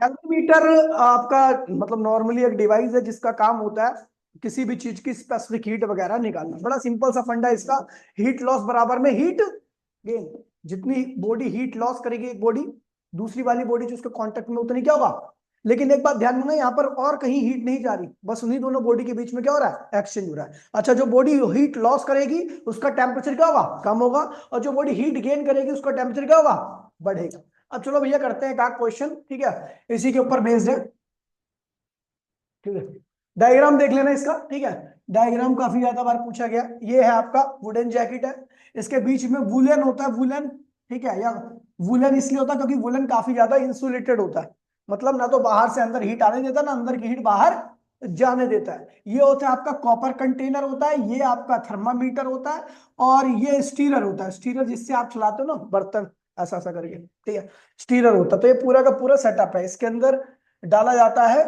कैलरीमीटर आपका मतलब नॉर्मली एक डिवाइस है जिसका काम होता है किसी भी चीज की स्पेसिफिक हीट वगैरह निकालना। बड़ा सिंपल सा फंडा है इसका। हीट लॉस बराबर में हीट गेन। जितनी बॉडी हीट लॉस करेगी एक बॉडी, दूसरी वाली बॉडी जो उसके कांटेक्ट में उतनी क्या होगा। लेकिन एक बात ध्यान रखना, यहाँ पर और कहीं हीट नहीं जा रही, बस उन्हीं दोनों बॉडी के बीच में क्या हो रहा है, एक्सचेंज हो रहा है। अच्छा, जो बॉडी हीट लॉस करेगी उसका टेम्परेचर क्या होगा, कम होगा, और जो बॉडी हीट गेन करेगी उसका टेम्परेचर क्या होगा, बढ़ेगा। अब चलो भैया करते हैं एक क्वेश्चन, ठीक है, इसी के ऊपर बेस्ड है। ठीक है, डायग्राम देख लेना इसका। ठीक है, डायग्राम काफी ज्यादा बार पूछा गया। ये है आपका वुडन जैकेट है, इसके बीच में वुलन होता है, वुलन। ठीक है, या वुलन इसलिए होता है क्योंकि वुलन काफी ज्यादा इंसुलेटेड होता है, मतलब ना तो बाहर से अंदर हीट आने देता, ना अंदर की हीट बाहर जाने देता है। ये होता है आपका कॉपर कंटेनर होता है, ये आपका थर्मामीटर होता है, और ये स्टीरर होता है। स्टीरर जिससे आप चलाते हो ना बर्तन, ऐसा ऐसा करके, ठीक है, स्टीरर होता है। तो ये पूरा का पूरा सेटअप है, इसके अंदर डाला जाता है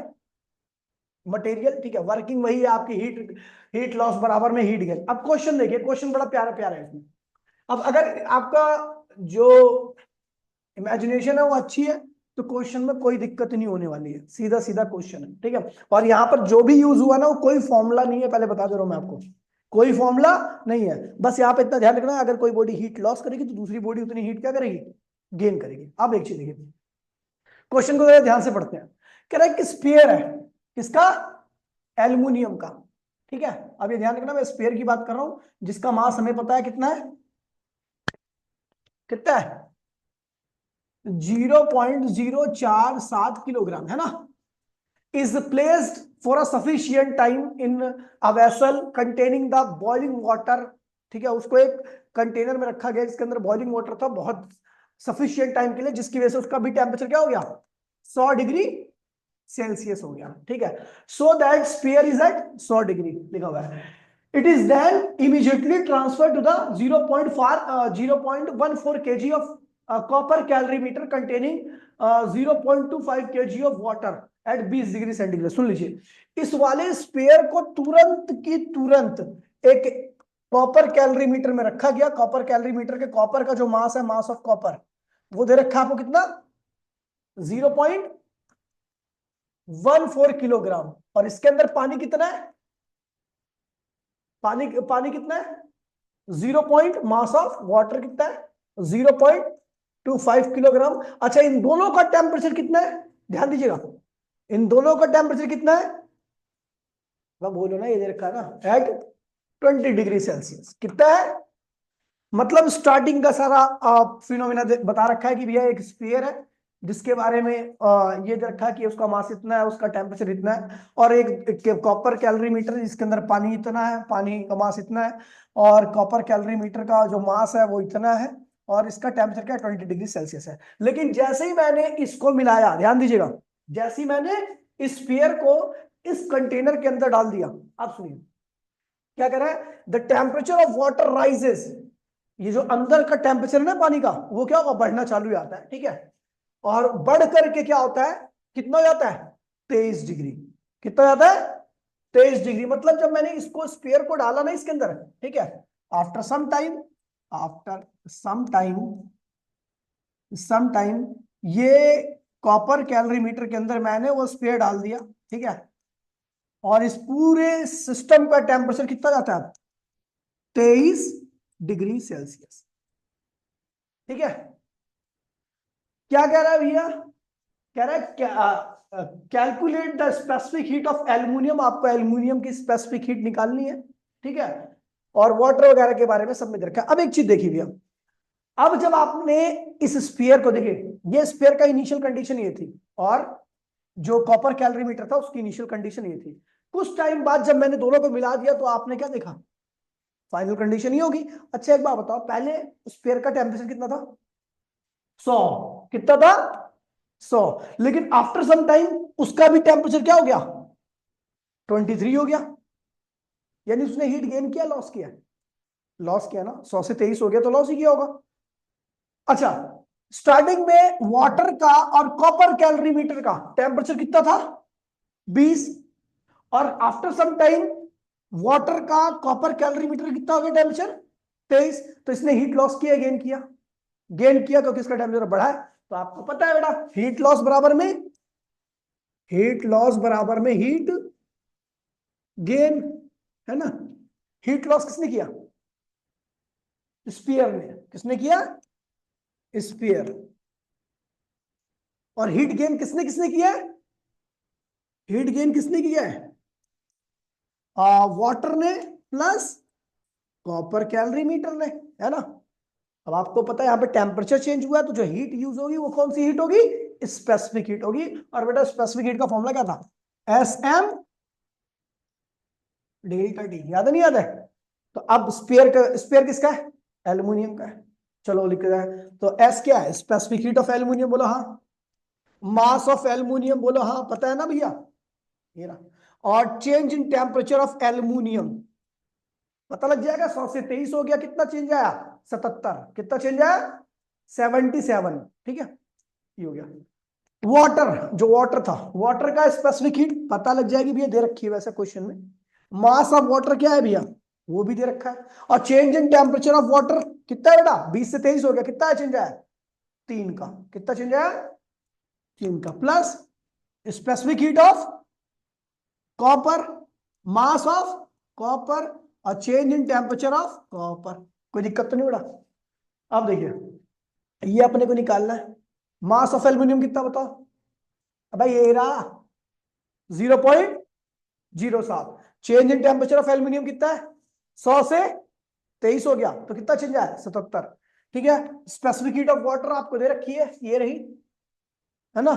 मटेरियल। ठीक है, वर्किंग वही है आपकी, हीट हीट लॉस बराबर में हीट गेन। अब क्वेश्चन देखिए, क्वेश्चन बड़ा प्यारा प्यारा है इसमें। अब अगर आपका जो इमेजिनेशन है वो अच्छी है तो क्वेश्चन में कोई दिक्कत नहीं होने वाली है, सीधा सीधा क्वेश्चन है। ठीक है, और यहाँ पर जो भी यूज हुआ ना वो कोई फॉर्मूला नहीं है, पहले बता दे रहा हूं मैं आपको, कोई फॉर्मूला नहीं है। बस यहाँ पे इतना ध्यान रखना, अगर कोई बॉडी हीट लॉस करेगी तो दूसरी बॉडी उतनी हीट क्या करेगी, गेन करेगी। अब एक चीज देखिए, क्वेश्चन को ध्यान से पढ़ते हैं। कह रहा है कि स्फीयर है, किसका, एल्युमिनियम का। ठीक है, अब ये ध्यान रखना, मैं स्फीयर की बात कर रहा हूं जिसका मास हमें पता है कितना है, कितना है, 0.047 किलोग्राम है ना। Is placed for a sufficient time in a vessel containing the boiling water. ठीक है, उसको एक कंटेनर में रखा गया जिसके अंदर बॉइलिंग वाटर था बहुत सफिशियंट टाइम के लिए, जिसकी वजह से उसका भी टेम्परेचर क्या हो गया, 100 डिग्री सेल्सियस हो गया। ठीक है, so that sphere is at 100 degree लिखा हुआ है। It is then immediately transfer to the 0.14 kg of copper calorimeter containing 0.25 kg of water at 20 degree centigrade. सुन लीजिए, इस वाले स्फीयर को तुरंत की तुरंत एक कॉपर कैलोरीमीटर में रखा गया। कॉपर कैलोरीमीटर के कॉपर का जो मास है, मास ऑफ कॉपर, वो दे रखा है आपको कितना, 0.14 किलोग्राम। और इसके अंदर पानी कितना है, पानी पानी कितना है, 0 मास ऑफ वाटर कितना है, 0.25 किलोग्राम। अच्छा, इन दोनों का टेम्परेचर कितना है, ध्यान दीजिएगा, इन दोनों का टेम्परेचर कितना है, वह बोलो ना, ये दे रखा है ना, एट 20 डिग्री सेल्सियस। कितना है, मतलब स्टार्टिंग का सारा फिनोमिना बता रखा है कि भैया एक स्फीयर है जिसके बारे में ये दे रखा है कि उसका मास इतना है, उसका टेम्परेचर इतना है, और एक कॉपर कैलोरीमीटर जिसके अंदर पानी इतना है, पानी का मास इतना है, और कॉपर कैलोरीमीटर का जो मास है वो इतना है, और इसका टेम्परेचर क्या 20 डिग्री सेल्सियस है। लेकिन जैसे ही मैंने इसको मिलाया, ध्यान दीजिएगा, जैसे ही मैंने इस स्फीयर को इस कंटेनर के अंदर डाल दिया, आप सुनिए क्या कह रहा है, the temperature of water rises. ये जो अंदर का टेम्परेचर है ना पानी का, वो क्या होगा, बढ़ना चालू हो जाता है। ठीक है, और बढ़ करके क्या होता है, कितना हो जाता है, 23 डिग्री। कितना हो जाता है, 23 डिग्री। मतलब जब मैंने इसको स्फीयर को डाला ना इसके अंदर, ठीक है, after some time, after some time ये कॉपर कैलोरीमीटर के अंदर मैंने वो स्फीयर डाल दिया। ठीक है, और इस पूरे सिस्टम का टेम्परेचर कितना जाता है, 23 डिग्री सेल्सियस। ठीक है, क्या कह रहा है भैया, कह रहा है calculate the specific heat of aluminium. आपको एल्युमिनियम की स्पेसिफिक हीट निकालनी है। ठीक है, और वाटर वगैरह के बारे में सब में दे रखा है। अब एक चीज देखिए भैया, अब जब आपने इस स्फीयर को देखिए, ये स्फीयर का इनिशियल कंडीशन ये थी, और जो कॉपर कैलोरीमीटर था उसकी इनिशियल कंडीशन ये थी। कुछ टाइम बाद जब मैंने दोनों को मिला दिया तो आपने क्या देखा, फाइनल कंडीशन ही होगी। अच्छा, एक बात बताओ, पहले स्फीयर का टेम्परेचर कितना था, 100। कितना था, 100। लेकिन आफ्टर सम टाइम उसका भी टेम्परेचर क्या हो गया, 23 हो गया। यानी उसने हीट गेन किया, लॉस किया, लॉस किया ना, 100 से 23 हो गया तो लॉस ही किया होगा। अच्छा, स्टार्टिंग में वाटर का और कॉपर कैलोरीमीटर का टेम्परेचर कितना था, 20, और आफ्टर सम टाइम वाटर का कॉपर कैलोरीमीटर कितना हो गया टेम्परेचर, 23। तो इसने हीट लॉस किया, गेन किया, गेन किया क्योंकि इसका टेम्परेचर बढ़ा है। तो आपको पता है बेटा, हीट लॉस बराबर में हीट लॉस बराबर में हीट गेन, है ना। हीट लॉस किसने किया? स्फीयर ने। किसने किया? स्फीयर। और हीट गेन किसने किसने किया है? हीट गेन किसने किया है? वाटर ने प्लस कॉपर कैलोरीमीटर ने, है ना। अब आपको पता है यहाँ पे टेम्परेचर चेंज हुआ है, तो जो हीट यूज होगी वो कौन सी हीट होगी? स्पेसिफिक हीट होगी। और बेटा स्पेसिफिक हीट का फॉर्मूला क्या था? SM delta T. याद है नहीं याद है? तो अब स्पेयर किसका है? एल्यूमिनियम का है। चलो लिख रहा है, तो एस क्या है? स्पेसिफिक हीट ऑफ एल्यूमिनियम, बोलो हाँ। मास ऑफ एल्यूमिनियम, बोलो हाँ। पता है ना भैया? ये रहा। और change in temperature of aluminium पता लग जाएगा। 100 से 23 हो गया, कितना चेंज आया? 77। कितना चेंज आया? 77। ठीक है, ये हो गया। वाटर, जो वाटर था, वाटर का स्पेसिफिक हीट पता लग जाएगी भैया, दे रखी है वैसे क्वेश्चन में। मास ऑफ वाटर क्या है भैया? वो भी दे रखा है। और change in temperature of water कितना है बेटा? 20 से 23 हो गया, कितना है चेंज आया? 3 का। कितना चेंज आया? 3 का। Plus specific heat of copper, mass of copper, और change in temperature of copper. कोई दिक्कत तो नहीं बेटा? अब देखिए, ये अपने को निकालना है। मास ऑफ एल्यूमिनियम कितना बताओ? अब भाई ये रहा 0.07। Change in temperature of aluminium कितना है? 100 से 23 हो गया, तो कितना चेंज आया? 77। ठीक है। स्पेसिफिक हीट ऑफ वाटर आपको दे रखी है, ये रही, है ना।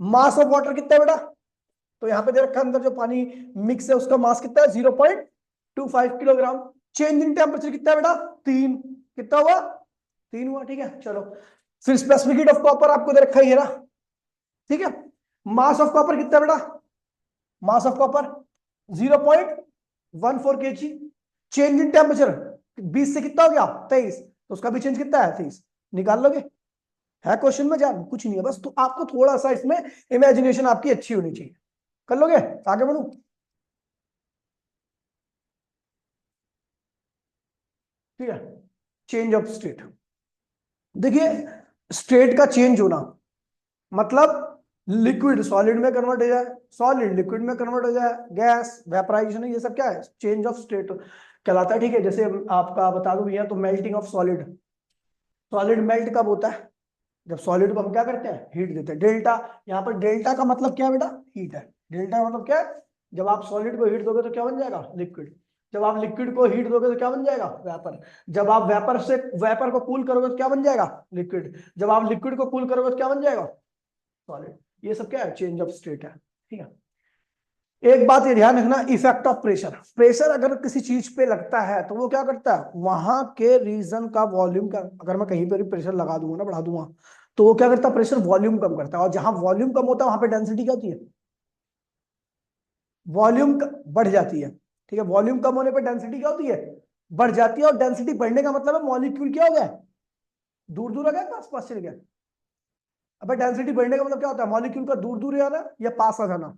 मास ऑफ वाटर कितना है बेटा? तो यहां पे दे रखा अंदर जो पानी मिक्स है उसका मास कितना है? 0.25 किलोग्राम। चेंज इन टेम्परेचर कितना है बेटा? 3। कितना हुआ? 3 हुआ। ठीक है, चलो। फिर स्पेसिफिक हीट ऑफ कॉपर आपको दे रखा है, ये रहा। ठीक है। मास ऑफ कॉपर कितना है बेटा? मास of copper 0.14 kg। Change in temperature 20 से कितना हो गया? 23। तो उसका भी चेंज कितना है? 23। निकाल लोगे? है क्वेश्चन में जान कुछ नहीं है, बस तो आपको थोड़ा सा इसमें इमेजिनेशन आपकी अच्छी होनी चाहिए। कर लोगे? आगे बढ़ू? ठीक है। Change of state. देखिए, स्टेट का चेंज होना मतलब लिक्विड सॉलिड में कन्वर्ट हो जाए, सॉलिड लिक्विड में कन्वर्ट हो जाए, गैस वेपराइजेशन, ये सब क्या है? चेंज ऑफ स्टेट कहलाता है। ठीक है, जैसे आपका बता दूं भैया, तो melting of solid. Solid melt कब होता है? जब सॉलिड को हम क्या करते हैं? हीट देते हैं। डेल्टा, यहाँ पर डेल्टा का मतलब क्या है बेटा? हीट है। डेल्टा का मतलब क्या है? जब आप सॉलिड को हीट दोगे तो क्या बन जाएगा? लिक्विड। जब आप लिक्विड को हीट दोगे तो क्या बन जाएगा? वेपर। जब आप वेपर को कूल करोगे तो क्या बन जाएगा? लिक्विड। जब आप लिक्विड को कूल करोगे तो क्या बन जाएगा? सॉलिड। ये सब क्या है? चेंज ऑफ स्टेट है। ठीक है। एक बात ये ध्यान रखना, इफेक्ट ऑफ प्रेशर। प्रेशर अगर किसी चीज पे लगता है तो वो क्या करता है? वहां के रीजन का वॉल्यूम का, अगर मैं कहीं पर भी प्रेशर लगा दूंगा ना, बढ़ा दूंगा, तो वो क्या करता है? प्रेशर वॉल्यूम कम करता है। और जहां वॉल्यूम कम होता है वहां पे डेंसिटी क्या होती है? वॉल्यूम बढ़ जाती है। ठीक है, वॉल्यूम कम होने पर डेंसिटी क्या होती है? बढ़ जाती है। और डेंसिटी बढ़ने का मतलब है मॉलिक्यूल क्या हो गया? दूर दूर आ गया, पास पास चल गया। अब डेंसिटी बढ़ने का मतलब क्या होता है? मॉलिक्यूल का दूर दूर जाना या पास आ जाना?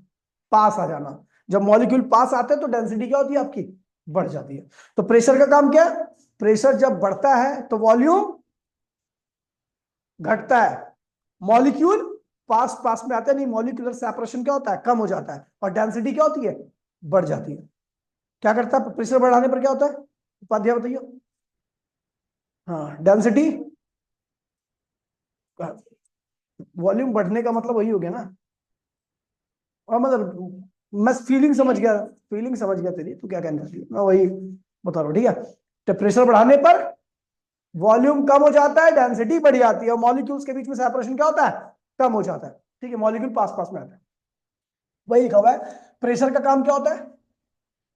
पास आ जाना। जब मॉलिक्यूल पास आते हैं तो डेंसिटी क्या होती है आपकी? बढ़ जाती है। तो प्रेशर का काम क्या है? प्रेशर जब बढ़ता है तो वॉल्यूम घटता है, मॉलिक्यूल पास पास में आते हैं, नहीं, मॉलिक्यूलर सेपरेशन क्या होता है? कम हो जाता है। और डेंसिटी क्या होती है? बढ़ जाती है। क्या करता है प्रेशर बढ़ाने पर? क्या होता है उपाध्याय बताइए? हाँ, डेंसिटी, वॉल्यूम बढ़ने का मतलब वही हो गया ना। और मतलब मैं फीलिंग समझ गया, फीलिंग समझ गया तेरी, तू क्या कहना चाहती है, मैं वही बता रहा हूँ। ठीक है, तो प्रेशर बढ़ाने पर वॉल्यूम कम हो जाता है, डेंसिटी बढ़ जाती है, और मॉलिक्यूल्स के बीच में सेपरेशन क्या होता है? कम हो जाता है। ठीक है, मॉलिक्यूल पास पास में आता है। वही लिखा हुआ है। प्रेशर का काम क्या होता है?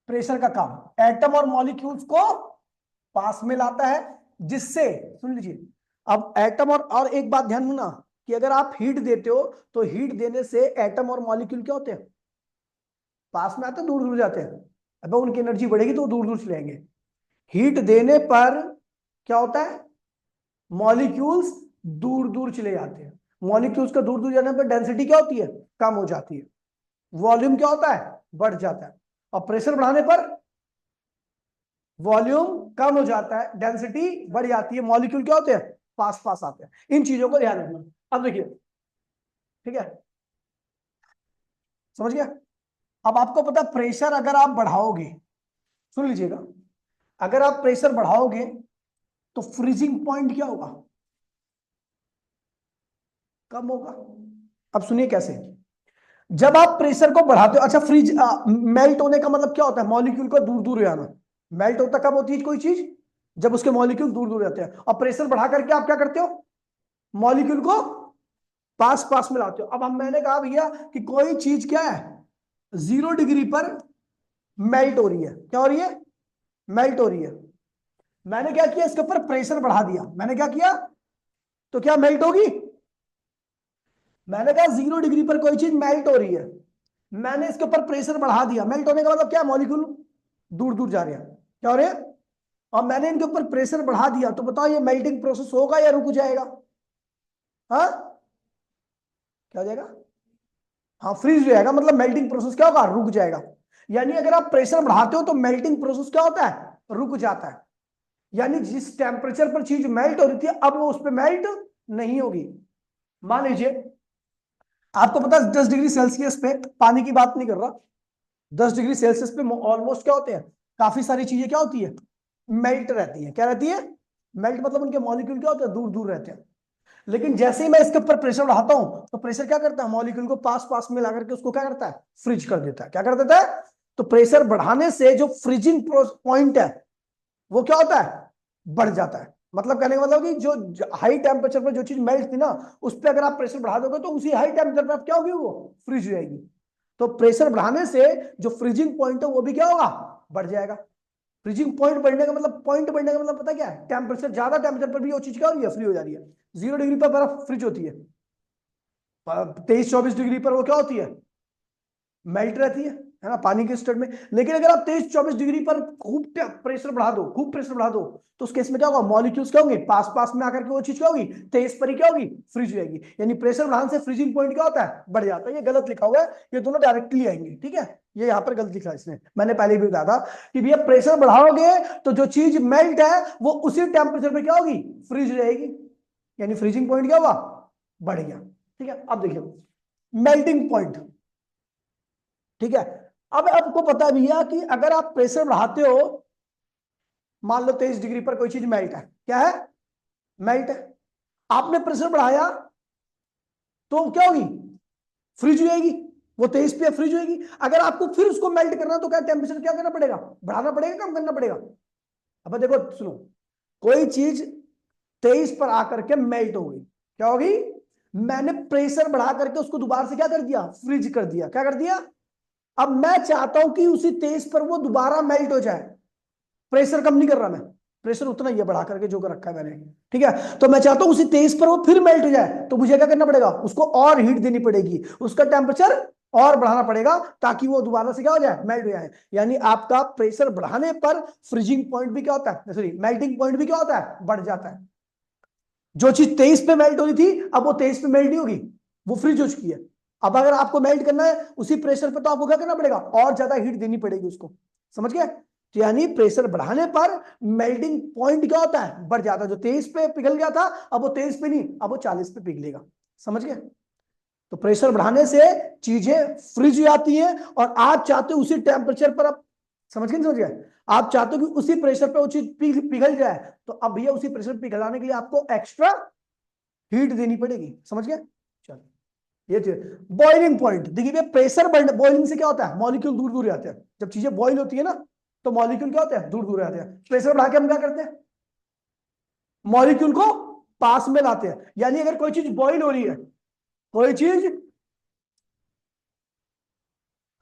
प्रेशर का काम एटम और मॉलिक्यूल्स को पास में लाता है, जिससे, सुन लीजिए, अब एटम और एक बात ध्यान रखना, कि अगर आप हीट देते हो तो हीट देने से एटम और मॉलिक्यूल क्या होते हैं? पास में आते हैं, दूर दूर जाते हैं। अब उनकी एनर्जी बढ़ेगी तो वो दूर दूर चले जाएंगे। हीट देने पर क्या होता है? मॉलिक्यूल्स दूर दूर चले जाते हैं। मॉलिक्यूल्स का दूर दूर जाने पर डेंसिटी क्या होती है? कम हो जाती है। वॉल्यूम क्या होता है? बढ़ जाता है। और प्रेशर बढ़ाने पर वॉल्यूम कम हो जाता है, डेंसिटी बढ़ जाती है, मॉलिक्यूल क्या होते हैं? पास पास आते हैं। इन चीजों को ध्यान रखना। अब देखिए, ठीक है, समझ गया? अब आपको पता है प्रेशर अगर आप बढ़ाओगे, सुन लीजिएगा, अगर आप प्रेशर बढ़ाओगे तो फ्रीजिंग पॉइंट क्या होगा? कम होगा। अब सुनिए कैसे। जब आप प्रेशर को बढ़ाते हो, अच्छा फ्रीज मेल्ट होने का मतलब क्या होता है? मॉलिक्यूल को दूर दूर जाना। मेल्ट होता कब होती है कोई चीज? जब उसके मॉलिक्यूल दूर दूर जाते हैं। और प्रेशर बढ़ा करके आप क्या करते हो? मॉलिक्यूल को पास पास में लाते हो। अब हम मैंने कहा भैया कि कोई चीज क्या है, 0 डिग्री पर मेल्ट हो रही है। क्या हो रही है? मेल्ट हो रही है। मैंने क्या किया, इसके ऊपर प्रेशर बढ़ा दिया। मैंने क्या किया? तो क्या मेल्ट होगी? मैंने कहा 0 डिग्री पर कोई चीज मेल्ट हो रही है, मैंने इसके ऊपर प्रेशर बढ़ा दिया। मेल्ट होने का मतलब क्या? मॉलिक्यूल दूर दूर जा रहे हैं। क्या हो रहे हैं? और मैंने इनके ऊपर प्रेशर बढ़ा दिया, तो बताओ ये मेल्टिंग प्रोसेस होगा या रुक जाएगा? हाँ, क्या हो जाएगा? हाँ, फ्रीज हो जाएगा। मतलब मेल्टिंग प्रोसेस क्या होगा? रुक जाएगा। यानी अगर आप प्रेशर बढ़ाते हो तो मेल्टिंग प्रोसेस क्या होता है? रुक जाता है। यानी जिस टेम्परेचर पर चीज मेल्ट हो रही थी अब वो उस पर मेल्ट नहीं होगी। मान लीजिए आपको पता है 10 डिग्री सेल्सियस पे, पानी की बात नहीं कर रहा, 10 डिग्री सेल्सियस पे ऑलमोस्ट क्या होते हैं, काफी सारी चीजें क्या होती है, मेल्ट रहती है। क्या रहती है? मेल्ट मतलब उनके मॉलिक्यूल क्या होते हैं? दूर दूर रहते हैं। लेकिन जैसे ही मैं इसके ऊपर प्रेशर बढ़ाता हूं तो प्रेशर क्या करता है? मॉलिक्यूल को पास पास में ला करके उसको क्या करता है? फ्रीज कर देता है। क्या कर देता है? तो प्रेशर बढ़ाने से जो फ्रीजिंग पॉइंट है वो क्या होता है? बढ़ जाता है। मतलब कहने का मतलब कि जो हाई टेम्परेचर पर जो चीज मेल्ट थी ना, उस पर अगर आप प्रेशर बढ़ा दोगे तो उसी हाई टेम्परेचर पर क्या होगी? वो फ्रीज हो जाएगी। तो प्रेशर बढ़ाने से जो फ्रीजिंग पॉइंट है वो भी क्या होगा? बढ़ जाएगा। फ्रीजिंग पॉइंट बढ़ने का मतलब, पॉइंट बढ़ने का मतलब पता क्या है? टेम्परेचर, ज्यादा टेम्परेचर पर भी वो चीज क्या हो रही है? फ्री हो जा रही है। 0 डिग्री पर बर्फ फ्रिज होती है, 23-24 डिग्री पर वो क्या होती है? मेल्ट रहती है ना, पानी के स्टेट में। लेकिन अगर आप 23-24 डिग्री पर खूब प्रेशर बढ़ा दो, खूब प्रेशर बढ़ा दो, तो उस केस में क्या होगा? मॉलिक्यूल्स क्या होंगे? पास पास में आकर के वो चीज क्या होगी? तेज पर ही क्या होगी? फ्रीज हो जाएगी। यानी प्रेशर बढ़ाने से फ्रीजिंग पॉइंट क्या होता है? बढ़ जाता है। ये गलत लिखा हुआ है, ये दोनों डायरेक्टली आएंगे। ठीक है, ये यहाँ पर गलत लिखा है इसने, मैंने पहले भी बताया था कि भैया प्रेशर बढ़ाओगे तो जो चीज मेल्ट है वो उसी टेम्परेचर पे क्या होगी? फ्रीज हो जाएगी। यानी फ्रीजिंग पॉइंट क्या हुआ? बढ़ गया। ठीक है, अब देखिए मेल्टिंग पॉइंट। ठीक है, अब आपको पता है भैया कि अगर आप प्रेशर बढ़ाते हो, मान लो 23 डिग्री पर कोई चीज मेल्ट है, क्या है? मेल्ट है। आपने प्रेशर बढ़ाया तो क्या होगी? फ्रीज हो जाएगी। वो 23 पे फ्रीज हो जाएगी। अगर आपको फिर उसको मेल्ट करना तो क्या टेम्परेचर क्या करना पड़ेगा? बढ़ाना पड़ेगा, कम करना पड़ेगा? अब देखो सुनो, कोई चीज 23 पर आकर के मेल्ट हो गई, क्या होगी? मैंने प्रेशर बढ़ा करके उसको दोबारा से क्या कर दिया? फ्रीज कर दिया। क्या कर दिया? अब मैं चाहता हूं कि उसी 23 पर वो दोबारा मेल्ट हो जाए। प्रेशर कम नहीं कर रहा मैं, प्रेशर उतना ही है बढ़ा करके जो कर रखा है मैंने। ठीक है, तो मैं चाहता हूं उसी 23 पर वो फिर मेल्ट हो जाए, तो मुझे क्या करना पड़ेगा? उसको और हीट देनी पड़ेगी, उसका टेम्परेचर और बढ़ाना पड़ेगा ताकि वो दोबारा से क्या हो जाए? मेल्ट हो जाए। यानी आपका प्रेशर बढ़ाने पर फ्रीजिंग पॉइंट भी क्या होता है, सॉरी मेल्टिंग पॉइंट भी क्या होता है? बढ़ जाता है। जो चीज 23 पे मेल्ट हो रही थी अब वो 23 पे मेल्ट नहीं होगी, वो फ्रीज हो चुकी है। अब अगर आपको मेल्ट करना है उसी प्रेशर पे तो आपको क्या करना पड़ेगा? और ज्यादा हीट देनी पड़ेगी उसको। समझ गए? तो यानी प्रेशर बढ़ाने पर मेल्टिंग पॉइंट क्या होता है? बढ़ जाता है। जो 23 पे पिघल गया था अब वो 23 पे नहीं, अब वो 40 पे पिघलेगा। समझ गए? तो प्रेशर बढ़ाने से चीजें फ्रीज हो जाती हैं और आप चाहते हो उसी टेम्परेचर पर, आप समझ गए? समझ गए? आप चाहते हो कि उसी प्रेशर पे वो चीज पिघल जाए, तो अब भैया उसी प्रेशर पिघलाने के लिए आपको एक्स्ट्रा हीट देनी पड़ेगी। समझ गए? चलो, ये बॉइलिंग पॉइंट देखिए भैया, प्रेशर बढ़ने, बॉइलिंग से क्या होता है? मॉलिक्यूल दूर दूर जाते हैं। जब चीजें बॉइल होती है ना तो मॉलिक्यूल क्या होते हैं? दूर दूर जाते हैं। प्रेशर बढ़ा के हम क्या करते हैं? मॉलिक्यूल को पास में लाते हैं। यानी अगर कोई चीज बॉइल हो रही है, कोई चीज,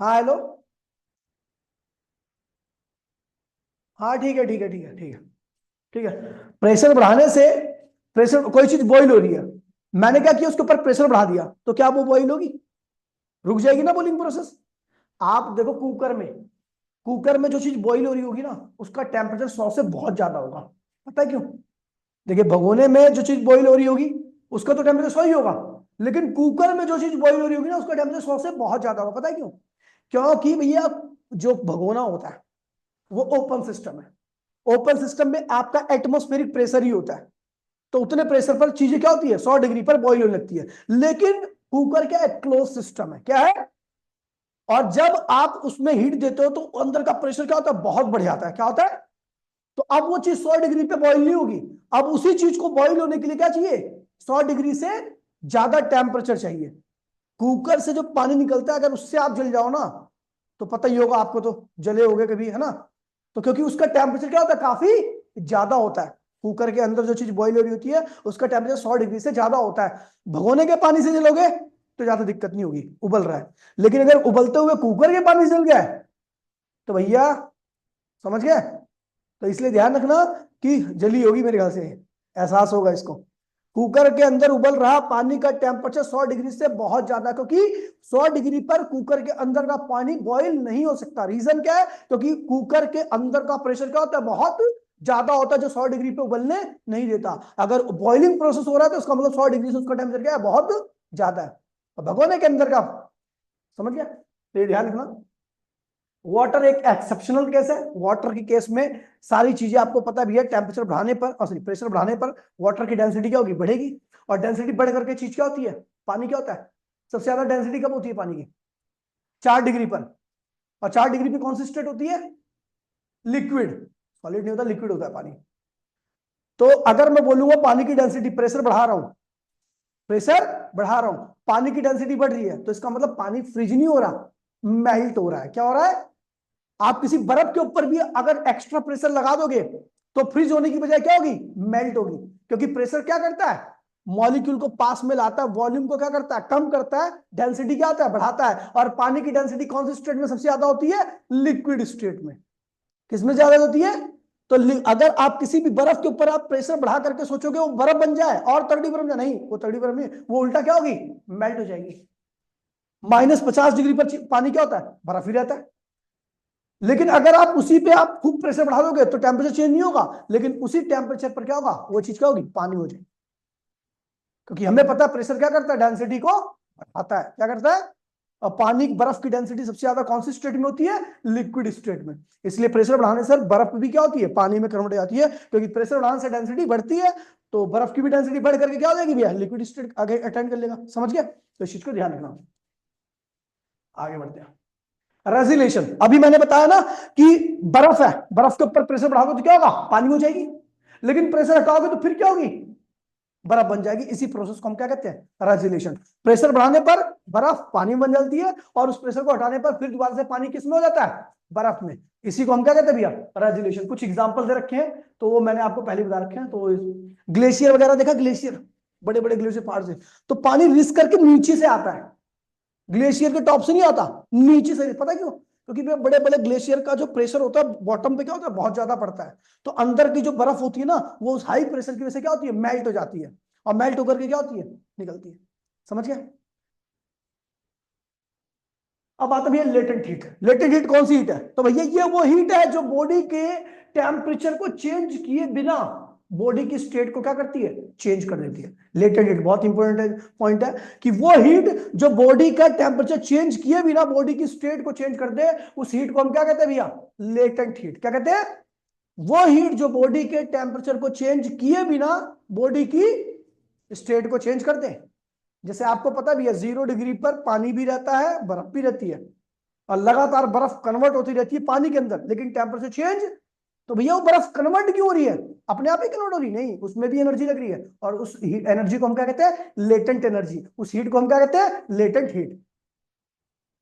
हाँ हेलो, हाँ ठीक है ठीक है ठीक है ठीक है ठीक है। प्रेशर बढ़ाने से, प्रेशर, कोई चीज बॉइल हो रही है, मैंने क्या किया? उसके ऊपर प्रेशर बढ़ा दिया, तो क्या वो बॉइल होगी? रुक जाएगी ना बॉइलिंग प्रोसेस। आप देखो कुकर में, कुकर में जो चीज बॉईल हो रही होगी ना उसका टेम्परेचर 100 से बहुत ज्यादा होगा। पता है क्यों? देखिए भगोने में जो चीज बॉईल हो रही होगी उसका तो टेम्परेचर 100 ही होगा, लेकिन कुकर में जो चीज बॉईल हो रही होगी ना उसका टेम्परेचर 100 से बहुत ज्यादा होगा। पता है क्यों? क्योंकि भैया जो भगोना होता है वो ओपन सिस्टम है। ओपन सिस्टम में आपका एटमोस्फेरिक प्रेशर ही होता है, तो उतने प्रेशर पर चीजें क्या होती है? 100 डिग्री पर बॉईल होने लगती है। लेकिन कुकर क्या है? क्लोज सिस्टम है। क्या है? और जब आप उसमें हीट देते हो तो अंदर का प्रेशर क्या होता है, बहुत बढ़ जाता है। क्या होता है, तो अब वो चीज 100 डिग्री पे बॉईल नहीं होगी। अब उसी चीज को बॉईल होने के लिए क्या चाहिए, 100 डिग्री से ज्यादा टेम्परेचर चाहिए। कुकर से जो पानी निकलता है अगर उससे आप जल जाओ ना, तो पता ही होगा आपको, तो जले होगे कभी, है ना। तो क्योंकि उसका टेम्परेचर क्या होता है, काफी ज्यादा होता है। कुकर के अंदर जो चीज बॉईल हो रही होती है उसका टेम्परेचर 100 डिग्री से ज्यादा होता है। भगोने के पानी से जलोगे तो ज्यादा दिक्कत नहीं होगी, उबल रहा है। लेकिन अगर उबलते हुए कुकर के पानी से जल गया तो भैया, समझ गए। तो इसलिए ध्यान रखना कि जली होगी मेरे ख्याल से, एहसास होगा इसको। कुकर के अंदर उबल रहा पानी का टेम्परेचर 100 डिग्री से बहुत ज्यादा, क्योंकि 100 डिग्री पर कुकर के अंदर का पानी बॉईल नहीं हो सकता। रीजन क्या है, क्योंकि कुकर के अंदर का प्रेशर क्या होता है, बहुत ज्यादा होता है, जो 100 डिग्री पे उबलने नहीं देता। अगर बॉइलिंग प्रोसेस हो रहा है तो उसका मतलब 100 डिग्री से उसका टेम्परेचर क्या है, बहुत ज्यादा है। तो भगोने के अंदर का, समझ गया, तो ये ध्यान रखना। वाटर एक एक्सेप्शनल केस है। वाटर के केस में सारी चीजें आपको पता भी है, टेम्परेचर बढ़ाने पर, सॉरी प्रेशर बढ़ाने पर वाटर की डेंसिटी क्या होगी, बढ़ेगी। और डेंसिटी बढ़ करके चीज क्या होती है, पानी क्या होता है। सबसे ज्यादा डेंसिटी कब होती है पानी की, 4 डिग्री पर। और 4 डिग्री पे कौन सी स्टेट होती है, लिक्विड। सॉलिड नहीं होता, लिक्विड होता है पानी। तो अगर मैं बोलूंगा पानी की डेंसिटी, प्रेशर बढ़ा रहा हूं, प्रेशर बढ़ा रहा हूं, पानी की डेंसिटी बढ़ रही है, तो इसका मतलब पानी फ्रीज नहीं हो रहा, मेल्ट हो रहा है। क्या हो रहा है, आप किसी बर्फ के ऊपर भी अगर एक्स्ट्रा प्रेशर लगा दोगे तो फ्रीज होने की बजाय क्या होगी, मेल्ट होगी। क्योंकि प्रेशर क्या करता है, मॉलिक्यूल को पास में लाता है, वॉल्यूम को क्या करता है, कम करता है, डेंसिटी क्या होता है, बढ़ाता है। और पानी की डेंसिटी कौन सी स्टेट में सबसे ज्यादा होती है, लिक्विड स्टेट में। किसमें ज्यादा होती है, तो अगर आप किसी भी बर्फ के ऊपर आप प्रेशर बढ़ा करके सोचोगे वो बर्फ बन जाए और तगड़ी बर्फ, नहीं, वो तगड़ी बर्फ नहीं, वो उल्टा क्या होगी, मेल्ट हो जाएगी। -50 डिग्री पर पानी क्या होता है, बर्फ ही रहता है। लेकिन अगर आप उसी पे आप खूब प्रेशर बढ़ा दोगे तो टेम्परेचर चेंज नहीं होगा, लेकिन उसी टेम्परेचर पर क्या होगा, वो चीज क्या होगी, पानी हो जाएगी। क्योंकि हमें पता है प्रेशर क्या करता है, डेंसिटी को बढ़ाता है। क्या करता है, और पानी बर्फ की डेंसिटी सबसे ज्यादा कौन सी स्टेट में होती है, लिक्विड स्टेट में। इसलिए प्रेशर बढ़ाने से बर्फ भी क्या होती है, पानी में कन्वर्ट हो जाती है। क्योंकि प्रेशर बढ़ाने से डेंसिटी बढ़ती है, तो बर्फ की भी डेंसिटी बढ़ करके क्या हो जाएगी भैया, लिक्विड स्टेट आगे अटेंड कर लेगा। समझ गया, तो इस चीज को ध्यान रखना। आगे बढ़ते हैं, रेजिलेशन। अभी मैंने बताया ना कि बर्फ है, बर्फ के ऊपर प्रेशर बढ़ाओगे तो क्या होगा, पानी हो जाएगी। लेकिन प्रेशर हटाओगे तो फिर क्या होगी, बर्फ बन जाएगी। इसी प्रोसेस को हम क्या कहते हैं, रेजिलेशन। प्रेशर बढ़ाने पर बर्फ पानी बन जाती है, और उस प्रेशर को हटाने पर फिर दोबारा से पानी किस में हो जाता है, बर्फ में। इसी को हम क्या कहते हैं भैया, रेजिलेशन। कुछ एग्जांपल दे रखे हैं, तो वो मैंने आपको पहले बता रखे हैं। तो ग्लेशियर वगैरह देखा, ग्लेशियर, बड़े बड़े ग्लेशियर पहाड़ से, तो पानी रिस करके नीचे से आता है, ग्लेशियर के टॉप से नहीं आता, नीचे से। पता क्यों, क्योंकि बड़े बड़े ग्लेशियर का जो प्रेशर होता है बॉटम पे क्या होता है, बहुत ज्यादा पड़ता है। तो अंदर की जो बर्फ होती है ना, वो उस हाई प्रेशर की वजह से क्या होती है, मेल्ट हो जाती है। और मेल्ट होकर के क्या होती है, निकलती है। समझ गए। अब आता भैया लेटेंट हीट। लेटेंट हीट कौन सी हीट है, तो भैया ये वो हीट है जो बॉडी के टेम्परेचर को चेंज किए बिना बॉडी की स्टेट को क्या करती है, चेंज कर देती है। लेटेंट हीट बहुत इंपॉर्टेंट पॉइंट है, कि वो हीट जो बॉडी का टेम्परेचर चेंज किए बिना बॉडी की स्टेट को चेंज कर दे, उस हीट को हम क्या कहते हैं भैया, लेटेंट हीट। क्या कहते हैं, वो हीट जो बॉडी के टेम्परेचर को चेंज किए बिना बॉडी की स्टेट को चेंज कर दे। जैसे आपको पता भी है 0 डिग्री पर पानी भी रहता है, बर्फ भी रहती है, और लगातार बर्फ कन्वर्ट होती रहती है पानी के अंदर, लेकिन टेम्परेचर चेंज। तो भैया वो बर्फ कन्वर्ट क्यों हो रही है, अपने आप ही कन्वर्ट हो रही नहीं, उसमें भी एनर्जी लग रही है। और उस एनर्जी को हम क्या कहते हैं, लेटेंट एनर्जी। उस हीट को हम क्या कहते हैं, लेटेंट हीट।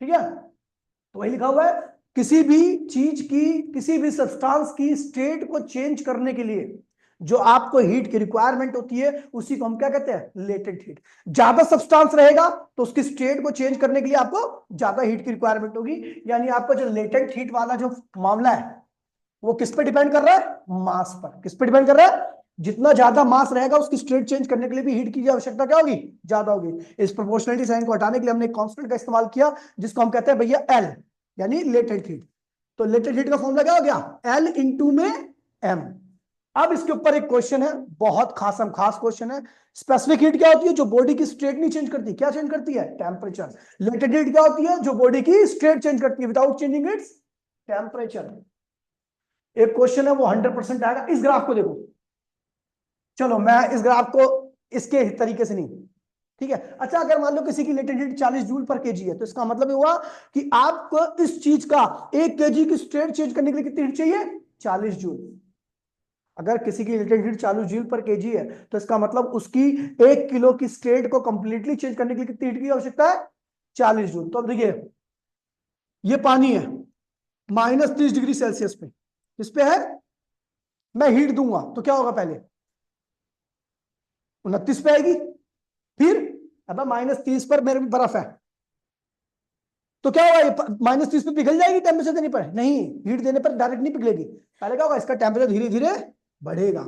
ठीक है, तो वही लिखा हुआ है, किसी भी चीज की, किसी भी सब्सटेंस की स्टेट को चेंज करने के लिए जो आपको हीट की रिक्वायरमेंट होती है, उसी को हम क्या कहते हैं, लेटेंट हीट। ज्यादा सब्सटेंस रहेगा तो उसकी स्टेट को चेंज करने के लिए आपको ज्यादा हीट की रिक्वायरमेंट होगी। यानी आपका जो लेटेंट हीट वाला जो मामला है, वो किस पे डिपेंड कर रहा है, मास पर। किस पे डिपेंड कर रहा है, जितना ज्यादा मास रहेगा उसकी स्टेट चेंज करने के लिए भी हीट की आवश्यकता क्या होगी, ज्यादा होगी। इस प्रोपोर्शनलिटी साइन को हटाने के लिए हमने एक कांस्टेंट का इस्तेमाल किया, जिसको हम कहते हैं भैया एल, यानी लेटेंट हीट। तो लेटेंट हीट का फॉर्मूला क्या हो गया, एल इंटू में एम। अब इसके ऊपर एक क्वेश्चन है, बहुत खासम खास क्वेश्चन है। स्पेसिफिक हीट क्या होती है, जो बॉडी की स्टेट नहीं चेंज करती, क्या चेंज करती है, टेम्परेचर। लेटेंट हीट क्या होती है, जो बॉडी की स्टेट चेंज करती है विदाउट चेंजिंग इट्स टेम्परेचर। एक क्वेश्चन है वो 100% आएगा। इस ग्राफ को देखो, चलो मैं इस ग्राफ को इसके तरीके से नहीं, ठीक है। अच्छा, अगर मान लो किसी की लेटेंट हीट 40 जूल पर केजी है, तो इसका मतलब हुआ कि आपको इस चीज का 1 केजी की स्टेट चेंज करने के लिए कितनी हीट चाहिए? 40 जूल। अगर किसी की लेटेंट हीट 40 जूल पर केजी है, तो इसका मतलब उसकी 1 किलो की स्टेट को कंप्लीटली चेंज करने के लिए कितनी हीट की आवश्यकता है? 40 जूल। तो अब देखिए, ये पानी है -30 डिग्री सेल्सियस पे, इस पे है, मैं हीट दूंगा तो क्या होगा? पहले 29 पे आएगी, फिर अब -30 पर मेरे में बर्फ है, तो क्या होगा? ये -30 पे पिघल जाएगी टेम्परेचर देने पर? नहीं, हीट देने पर डायरेक्ट नहीं पिघलेगी। पहले क्या होगा? इसका टेम्परेचर धीरे धीरे बढ़ेगा,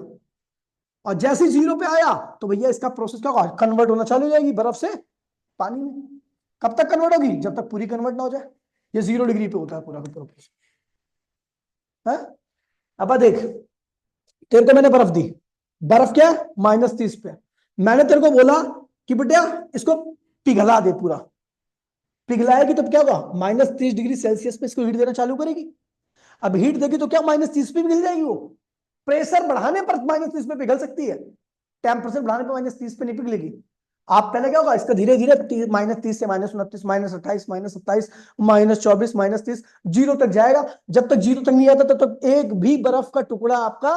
और जैसे ही 0 पे आया तो भैया इसका प्रोसेस क्या होगा? कन्वर्ट होना चालू हो जाएगी बर्फ से पानी में। कब तक कन्वर्ट होगी? जब तक पूरी कन्वर्ट ना हो जाए। ये 0 डिग्री पे होता है पूरा का पूरा प्रोसेस है। अब देख, तेरे को मैंने बर्फ दी, बर्फ क्या है? -30 पे। मैंने तेरे को बोला कि बेटा इसको पिघला दे पूरा। पिघलाएगी तो क्या होगा? -30 डिग्री सेल्सियस पे इसको हीट देना चालू करेगी। अब हीट देगी तो क्या -30 पे पिघल जाएगी वो? प्रेशर बढ़ाने पर -30 पे पिघल सकती है, टेम्परेचर बढ़ाने पर -30 पे नहीं पिघलेगी। आप पहले क्या होगा? इसका धीरे धीरे -30 से -29, -28, -27, -24, -30, 0 तक जाएगा। जब तक 0 तक नहीं आता तब तक एक भी बर्फ का टुकड़ा आपका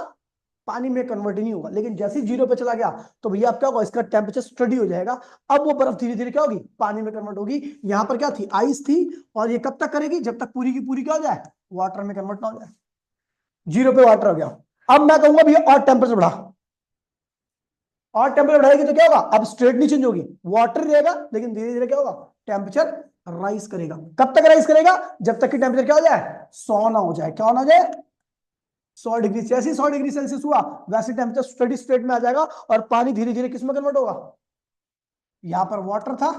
पानी में कन्वर्ट ही नहीं होगा। लेकिन जैसे ही 0 पे चला गया तो भैया आप क्या होगा? इसका टेम्परेचर स्टडी हो जाएगा। अब वो बर्फ धीरे धीरे क्या होगी? पानी में कन्वर्ट होगी। यहां पर क्या थी? आइस थी। और ये कब तक करेगी? जब तक पूरी की पूरी क्या हो जाए? वाटर में कन्वर्ट ना हो जाए। 0 पे वाटर हो गया। अब मैं कहूंगा भैया और टेम्परेचर बढ़ा, और टेम्परेचर बढ़ाएगी तो क्या होगा? अब स्ट्रेट नहीं चेंज होगी, वाटर रहेगा, लेकिन धीरे धीरे क्या होगा? टेम्परेचर राइज करेगा। कब तक राइज करेगा? जब तक कि टेम्परेचर क्या हो जाए? 100 ना हो जाए। क्या होना हो जाए? 100 डिग्री। जैसे ही 100 डिग्री सेल्सियस हुआ, वैसे टेम्परेचर स्टडी स्टेट में आ जाएगा, और पानी धीरे धीरे किस में कन्वर्ट होगा? यहां पर वाटर था,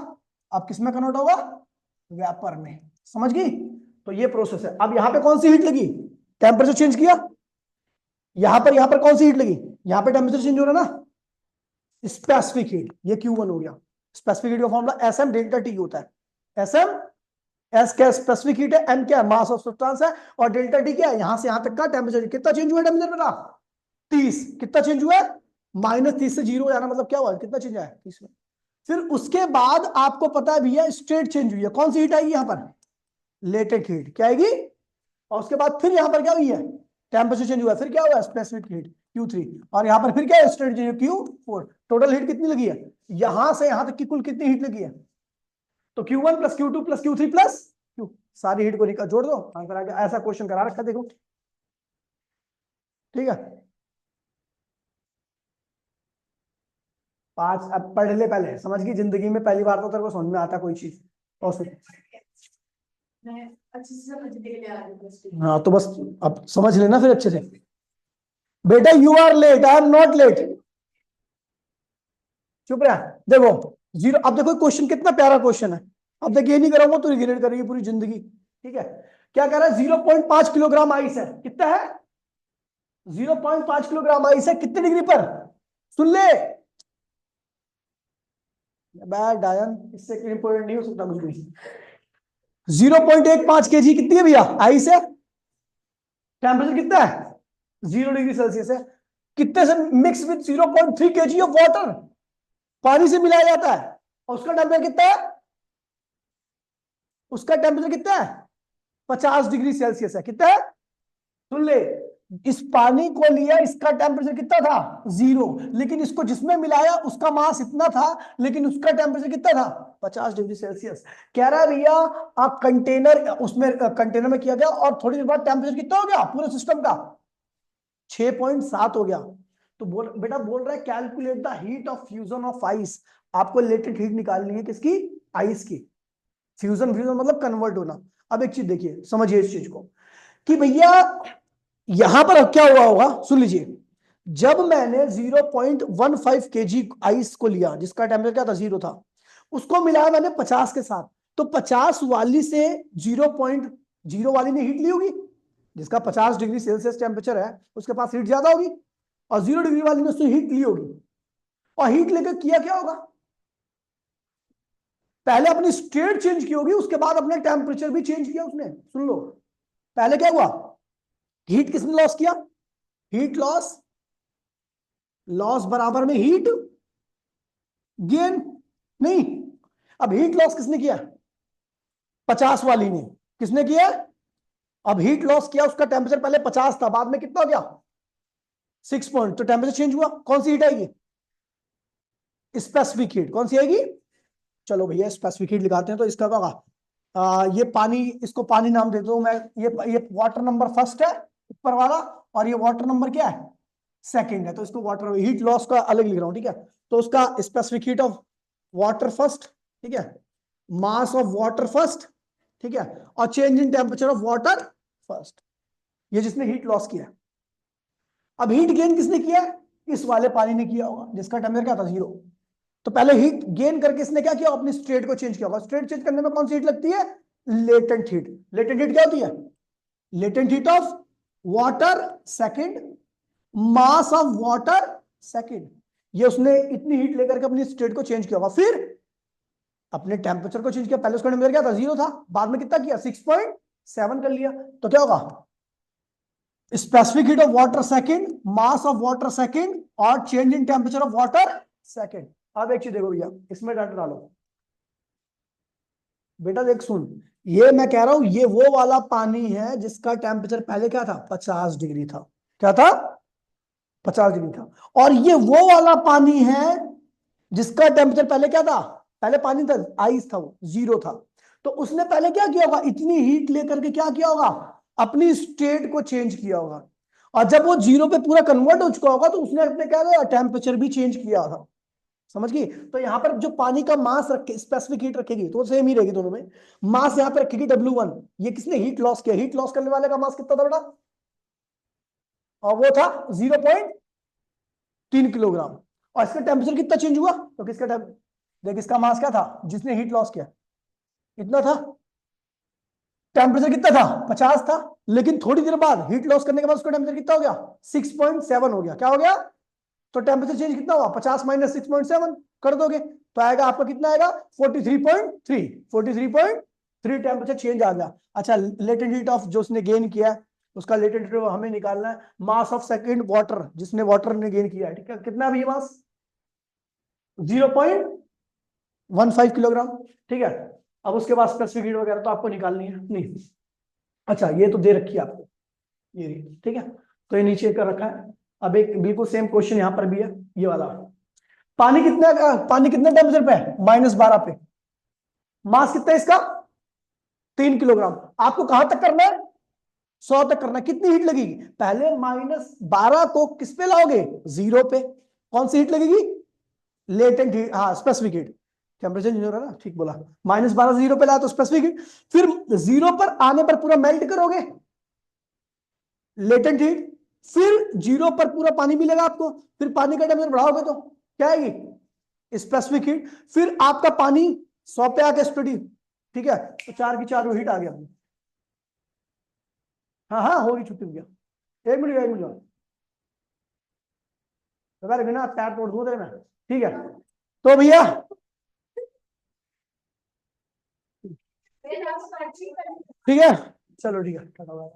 अब किस में कन्वर्ट होगा? वेपर में। समझ गई? तो ये प्रोसेस है। अब यहां पे कौन सी हीट लगी? टेम्परेचर चेंज किया। यहां पर कौन सी हीट लगी? यहां पे टेम्परेचर चेंज हो रहा है ना, स्पेसिफिक हीट। ये Q1 हो गया। स्पेसिफिक हीट का फॉर्मूला SM डेल्टा T होता है। SM, एस क्या? स्पेसिफिक हीट है, एम क्या? मास ऑफ सब्सटेंस है, और डेल्टा टी क्या है? यहां से यहां तक का टेम्परेचर। कितना चेंज हुआ टेम्परेचर मेरा? 30। कितना चेंज हुआ? -30 से 0 जाना मतलब क्या हुआ? कितना चेंज आया? 30 में। फिर उसके बाद आपको पता है भैया स्टेट चेंज हुई है। कौन सी हीट आएगी यहां पर? Latent heat. क्या आएगी? और उसके बाद फिर यहां पर क्या हुई है? टेम्परेचर चेंज हुआ। फिर क्या हुआ? Specific heat Q3। और यहां पर फिर क्या है? State change Q4। Total heat कितनी लगी है यहां से यहां तक की? कुल कितनी हीट लगी है? तो Q1 + Q2 + Q3 + Q, सारी हीट को निकाल जोड़ दो, आंसर आ गया। ऐसा क्वेश्चन करा रखा देखो, ठीक है। 5 अब पढ़ ले, पहले समझ गई? जिंदगी में पहली बार तो तेरे को समझ में आता कोई चीज, और मैं अच्छे से समझने के लिए आ रही हूँ। हाँ तो बस अब समझ लेना फिर अच्छे से। बेटा you are late, I am not late. चुप रहा। देखो 0। अब देखो क्वेश्चन कितना प्यारा क्वेश्चन है। अब देखिए, ये नहीं कराऊंगा तो रिग्रेट करेगी पूरी जिंदगी। ठीक है, क्या कह रहा है? 0.5 किलोग्राम आइस है। कितना है? 0.5 किलोग्राम आइस है। कितने डिग्री पर? सुन ले डायन, इससे इंपोर्टेंट नहीं हो सकता कुछ भी। 0.15 kg कितनी है भैया? आइस है। टेम्परेचर कितना है? 0 डिग्री सेल्सियस है। कितने से mix with 0.3 kg of water, पानी से मिलाया जाता है। और उसका टेम्परेचर कितना है? उसका टेम्परेचर कितना है? 50 डिग्री सेल्सियस है। कितना है? सुन ले, इस पानी को लिया, इसका टेम्परेचर कितना था? 0। लेकिन इसको जिसमें मिलाया उसका मास इतना था, लेकिन उसका टेम्परेचर कितना था? 50 डिग्री सेल्सियस। कह रहा है भैया आप कंटेनर, उसमें कंटेनर में किया गया, और थोड़ी देर बाद टेम्परेचर कितना हो गया पूरे सिस्टम का? 6.7 हो गया। तो बोल बेटा, बोल रहा है calculate the heat of fusion of ice. आपको लेटेंट हीट निकालनी है किसकी? आइस की। फ्यूजन, फ्यूजन मतलब कन्वर्ट होना। अब एक चीज देखिए, समझिए इस चीज को, कि भैया यहां पर अब क्या हुआ होगा, सुन लीजिए। जब मैंने 0.15 kg आइस को लिया, जिसका टेम्परेचर क्या था? 0 था, उसको मिलाया मैंने 50 के साथ, तो 50 वाली से 0.0 वाली ने हीट ली होगी। जिसका 50 डिग्री सेल्सियस टेम्परेचर है उसके पास हीट ज्यादा होगी, और 0 डिग्री वाली ने उससे हीट ली होगी। और हीट लेकर किया क्या होगा? पहले अपनी स्टेट चेंज की होगी, उसके बाद अपना टेम्परेचर भी चेंज किया उसने। सुन लो, पहले क्या हुआ? हीट किसने लॉस किया? हीट लॉस बराबर में हीट गेन। नहीं, अब हीट लॉस किसने किया? 50 वाली ने। किसने किया? अब हीट लॉस किया, उसका टेम्परेचर पहले 50 था, बाद में कितना हो गया? 6 पॉइंट। तो टेम्परेचर चेंज हुआ, कौन सी हीट आएगी? Specific heat. कौन सी आएगी? चलो भैया स्पेसिफिक हीट लिखाते हैं। तो इसका क्या होगा? ये पानी, इसको पानी नाम देता हूं मैं। ये वाटर नंबर फर्स्ट है ऊपर वाला, और ये वाटर नंबर क्या है? सेकंड है। तो इसको वाटर हीट लॉस का अलग लिख रहा हूं, ठीक है। तो उसका specific heat of water first, ठीक है, मास ऑफ वाटर फर्स्ट, ठीक है, और change in temperature of water first, ये जिसने हीट लॉस किया। अब हीट गेन किसने किया? इस वाले पानी ने किया होगा, जिसका टेम्परेचर क्या था? 0। तो पहले हीट गेन करके इसने क्या किया? अपनी स्टेट को चेंज किया होगा। स्टेट चेंज करने में कौन सी हीट लगती है? Latent heat. लेटेंट हीट क्या होती है? Latent heat of water second, mass of water second. ये उसने इतनी हीट लेकर के अपनी स्टेट को चेंज किया होगा, फिर अपने टेम्परेचर को चेंज किया। पहले उसका टेम्परेचर क्या था? 0 था, बाद में कितना किया? 6.7 कर लिया। तो क्या होगा? Specific heat of water second, mass of water second, और change in temperature of water second. अब एक चीज देखो भैया, इसमें डाटा डालो। बेटा देख सुन, ये मैं कह रहा हूं, ये वो वाला पानी है जिसका टेम्परेचर पहले क्या था? 50 डिग्री था। क्या था? 50 डिग्री था। और ये वो वाला पानी है जिसका टेम्परेचर पहले क्या था? पहले पानी था, आइस था, वो 0 था। तो उसने पहले क्या किया होगा? इतनी हीट लेकर के क्या किया होगा? अपनी स्टेट को चेंज किया होगा। और जब वो 0 पे पूरा कन्वर्ट हो चुका होगा, तो उसने अपने क्या किया? टेम्परेचर भी चेंज किया था। समझ गई? तो यहां पर जो पानी का मास रखे, स्पेसिफिक हीट रखेगी, तो सेम ही रहेगी दोनों में। मास यहां पर रखेगी W1। ये किसने हीट लॉस किया? हीट लॉस करने वाले का मास कितना था बेटा? और वो था 0.3 किलोग्राम। और इसका टेम्परेचर कितना चेंज हुआ? तो किसका देख, इसका मास क्या था जिसने हीट लॉस किया? इतना था। टेम्परेचर कितना था? 50 था। लेकिन थोड़ी देर बाद हीट लॉस करने के बाद उसका टेम्परेचर कितना हो गया? 6.7 हो गया। क्या हो गया? तो टेम्परेचर चेंज कितना हुआ? 50 माइनस 6.7 कर दोगे तो आएगा आपका, कितना आएगा? 43.3। 43.3 टेम्परेचर चेंज आ गया। अच्छा, लेटेंट हीट ऑफ जो उसने गेन किया है, उसका लेटेंट हीट हमें निकालना है। मास ऑफ सेकंड वाटर, जिसने वाटर ने गेन किया है, ठीक है, कितना भी मास? 0.15 किलोग्राम। ठीक है। अब उसके बाद स्पेसिफिक हीट वगैरह तो आपको निकालनी है नहीं। अच्छा, ये तो दे रखी है आपको, ये रही, ठीक है। तो ये नीचे कर रखा है। अब एक बिल्कुल सेम क्वेश्चन यहां पर भी है, ये वाला। पानी कितने टेम्परेचर पे है? -12 पे। मास कितना है इसका? 3 किलोग्राम। आपको कहां तक करना है? 100 तक करना है। कितनी हीट लगेगी? पहले -12 को किस पे लाओगे? 0 पे। कौन सी हीट लगेगी? लेटेंट हीट, हाँ स्पेसिफिक हीट। टेम्परेचर चेंज हो रहा है ना, ठीक बोला। -12 0 पे लाया तो स्पेसिफिक हीट। फिर 0 पर आने पर पूरा मेल्ट करोगे, लेटेंट हीट। फिर 0 पर पूरा पानी मिलेगा आपको, फिर पानी का टेम्परेचर बढ़ाओगे तो क्या आएगी? Specific heat. फिर आपका पानी 100 पे आके स्टडी, ठीक है, तो 4 की 4 हीट आ गया। हाँ हाँ, होगी, छुट्टी हो गया। 1 मिनट 1 मिनट, अगर बिना पैर तोड़ दूं तेरे में, ठीक है। तो भैया फिर आप सर्चिंग करें। ठीक है, चलो ठीक है, टाटा बाय।